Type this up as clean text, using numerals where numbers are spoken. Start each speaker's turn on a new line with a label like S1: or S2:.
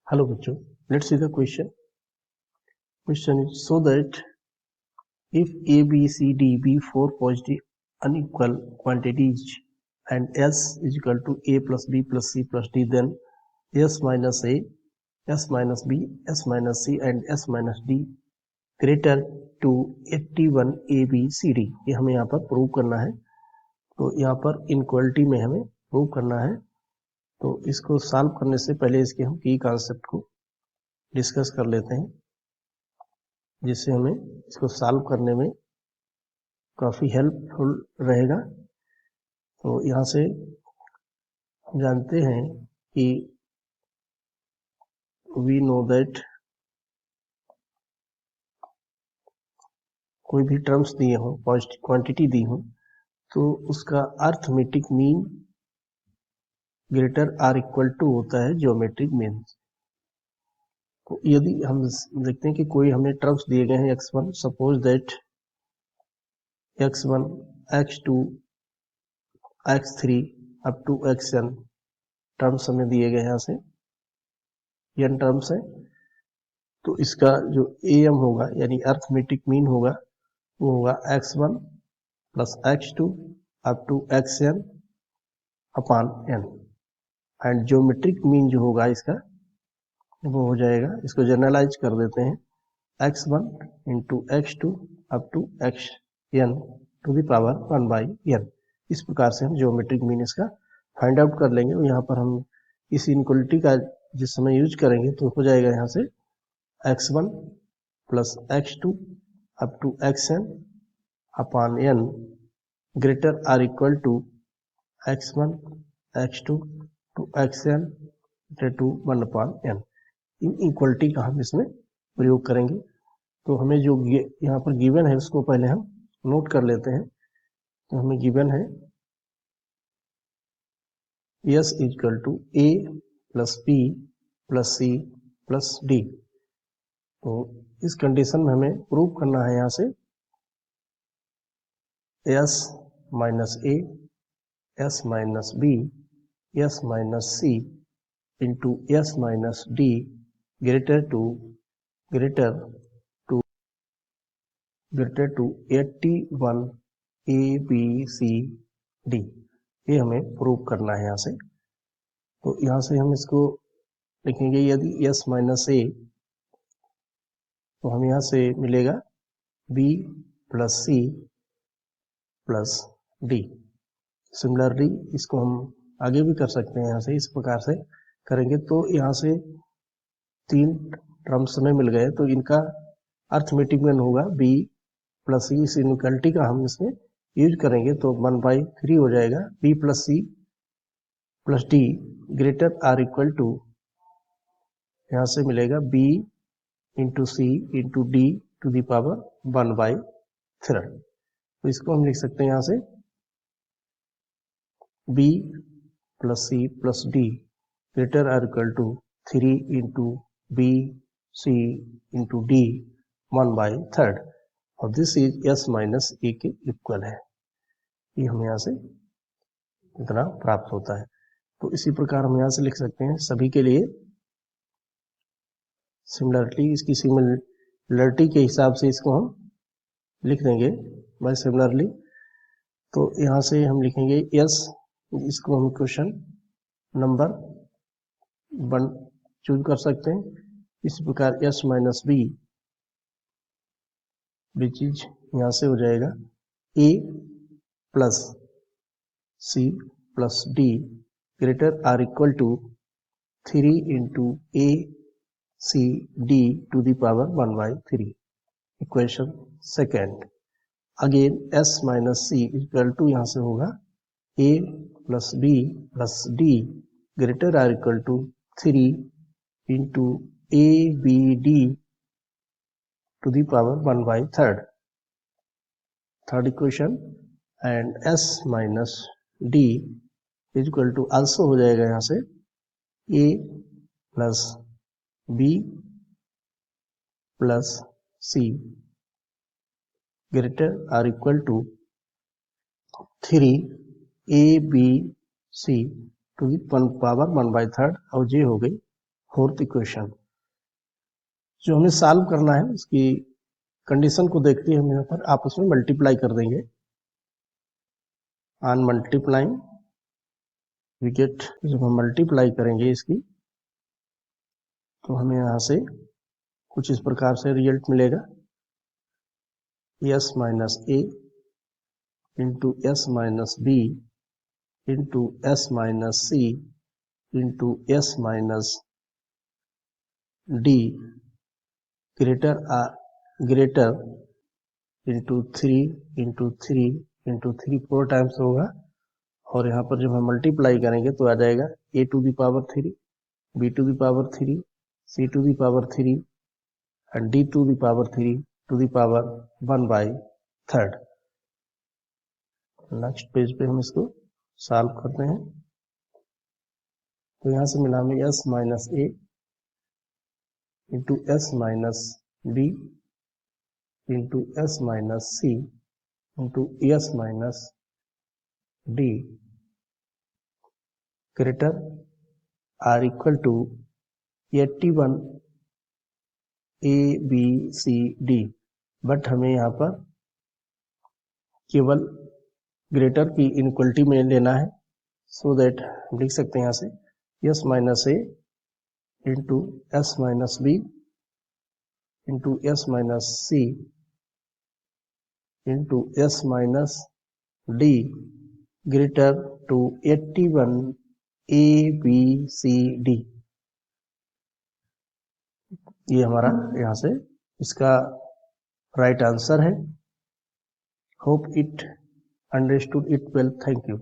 S1: Hello bachcho, let's see the question. Question is, so that if A, B, C, D be four positive unequal quantities and S is equal to A plus B plus C plus D, then S minus A, S minus B, S minus C and S minus D greater to 81 A, B, C, D. ये हमें यहाँ पर prove करना है. तो यहाँ पर inequality में हमें प्रूव करना है. तो इसको सॉल्व करने से पहले इसके हम की कॉन्सेप्ट को डिस्कस कर लेते हैं, जिससे हमें इसको सॉल्व करने में काफ़ी हेल्पफुल रहेगा. तो यहाँ से हम जानते हैं कि वी नो दैट कोई भी टर्म्स दिए हों, क्वांटिटी दी हो, तो उसका arithmetic mean greater or equal to होता है ज्योमेट्रिक मीन. तो यदि हम देखते हैं कि कोई हमें टर्म्स दिए गए हैं x1, suppose that x1, x2, x3 up to xn terms हमें दिए गए हैं. यहाँ से n टर्म्स है. तो इसका जो am होगा यानी अर्थमेटिक मीन होगा वो होगा x1 plus x2 up to xn upon n. And geometric mean जो होगा इसका वो हो जाएगा, इसको जनरलाइज कर देते हैं, x1 into x2 up to xn to the power 1 by n. इस प्रकार से हम ज्योमेट्रिक मीन इसका फाइंड आउट कर लेंगे. यहाँ पर हम इस इनक्वालिटी का जिस समय यूज करेंगे तो हो जाएगा यहाँ से x1 plus x2 up to xn upon n greater or equal to x1 x2 to xn to 1 upon n. Inequality का हम इसमें प्रयोग करेंगे. तो हमें जो यहाँ पर गिवन है उसको पहले हम नोट कर लेते हैं. तो हमें गिवन है S equal to A plus B plus C plus D. तो इस कंडीशन में हमें प्रूव करना है यहाँ से S minus A, S minus B, S minus C into S minus D greater to 81 A, B, C, D. ये हमें प्रूव करना है यहाँ से. तो यहाँ से हम इसको लिखेंगे, यदि S माइनस A तो हम यहाँ से मिलेगा B plus C plus D. Similarly इसको हम आगे भी कर सकते हैं. यहाँ से इस प्रकार से करेंगे तो यहाँ से 3 टर्म्स हमें मिल गए. तो इनका अर्थमेटिक मीन होगा B प्लस C. इस इनइक्वालिटी का हम इसमें यूज करेंगे तो 1/3 हो जाएगा. B plus C plus D greater or equal to, यहाँ से मिलेगा B into C into D to the power 1/3. तो इसको हम लिख सकते हैं यहाँ से B plus C plus D greater or equal to 3 into B C into D 1/3. और this is S minus A के इक्वल है. ये हमें यहाँ से इतना प्राप्त होता है. तो इसी प्रकार हम यहाँ से लिख सकते हैं सभी के लिए सिमिलरिटी. इसकी सिमिलरिटी के हिसाब से इसको हम लिख देंगे बाय सिमिलरली. तो यहाँ से हम लिखेंगे S, इसको हम क्वेश्चन नंबर 1 चूज कर सकते हैं. इस प्रकार S minus B which is यहाँ से हो जाएगा A plus C plus D greater or equal to 3 into A C D to the power 1/3. Equation second. Again S minus C equal to यहाँ से होगा A plus B plus D greater or equal to 3 into A B D to the power 1/3. Third equation. And S minus D is equal to also हो जाएगा यहाँ से A plus B plus C greater or equal to 3 A B C to the power 1/3. और ये हो गई fourth equation जो हमें सॉल्व करना है उसकी कंडीशन को देखते हैं हम यहाँ पर आपस में मल्टीप्लाई कर देंगे। ऑन मल्टीप्लाइंग वी गेट, जब हम मल्टीप्लाई करेंगे इसकी तो हमें यहाँ से कुछ इस प्रकार से रिजल्ट मिलेगा, s minus A into S minus B into S minus C into S minus D greater into three into three into three 4 times होगा। और यहाँ पर जब हम मल्टीप्लाई करेंगे तो आ जाएगा a to the power 3, b to the power 3, c to the power 3 and d to the power 3 to the power 1/3। Next page पे हम इसको सॉल्व करते हैं। तो यहाँ से मिला हमें s minus A into S minus B into S minus C into S minus D greater or equal to 81 A B C D. But हमें यहाँ पर केवल ग्रेटर की इनक्वलिटी में लेना है, सो दैट हम लिख सकते हैं यहाँ से S minus A into S minus B into S minus C into S minus D greater to 81 A B C D. ये हमारा यहाँ से इसका राइट आंसर है। Hope it understood it well. Thank you.